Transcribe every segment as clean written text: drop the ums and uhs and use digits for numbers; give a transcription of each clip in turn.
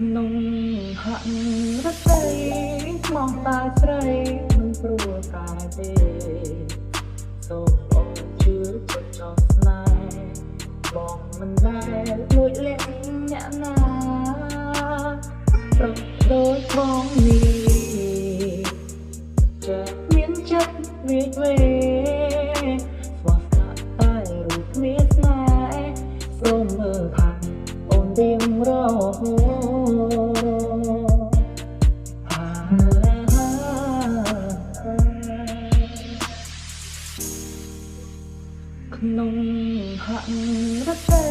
ក្នុងហាក់រត់ស្រីស្មោះតាស្រីមិនព្រួលកាយទេសូមអរជឿចិត្តចោលស្នេហ៍បងមិនដែលលួចលាក់អ្នកណាប្រកដូចបងនេះจะមានចិត្តវាចវេស្មោះស្នេហ៍តែរូបគ្មានស្នេហ៍សូមមើលថាអូនទៀងរហូតក្នុងហាក់រត់ស្រី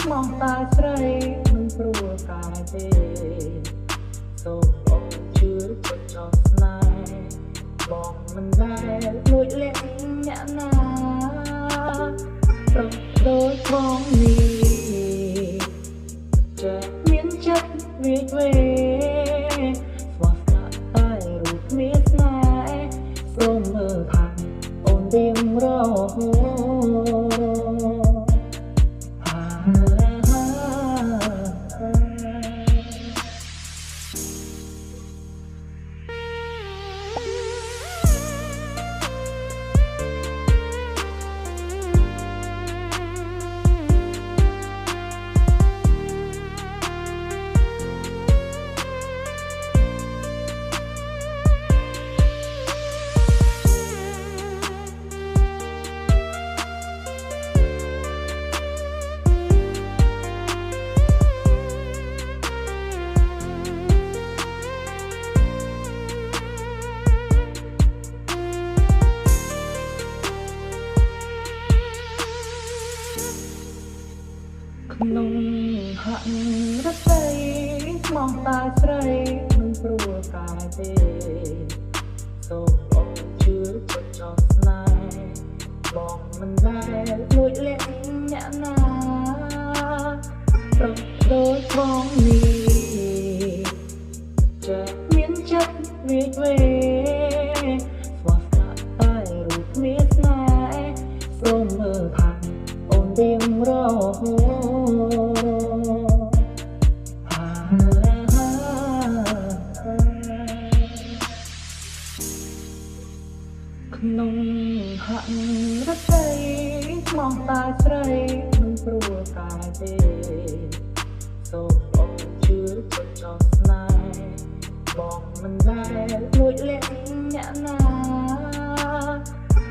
ស្មោះតាស្រីមិនព្រួលកាយទេសូមអរជឿចិត្តចោលស្នេហ៍បងមិនដែលលួចលាក់អ្នកណាប្រកដូចបងនេះจะមានចិត្តវាចវេស្មោះស្នេហ៍តែរូបគ្មានស្នេហ៍សូមមើលថាអូនទៀងរហូតក្នុងហាក់រត់ស្រីស្មោះតាស្រីមិនព្រួលកាយទេសូមអរជឿចិត្តចោលស្នេហ៍បងមិនដែលលួចលាក់អ្នកណាប្រកដូចបងនេះจะមានចិត្តវាចវេស្មោះស្នេហ៍តែរូបគ្មានស្នេហ៍សូមមើលថាអូនទៀងរហូតក្នុងហាក់រត់ស្រីស្មោះតាស្រីមិនព្រួលកាយទេសូមអរជឿចិត្តចោលស្នេហ៍បងមិនដែលលួចលាក់អ្នកណា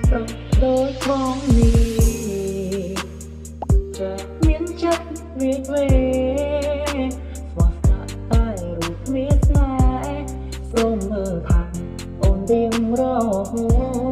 ប្រកដូចបងនេះจะមានចិត្តវាចវេស្មោះស្នេហ៍តែរូបគ្មានស្នេហ៍សូមមើលថាអូនទៀងរហូត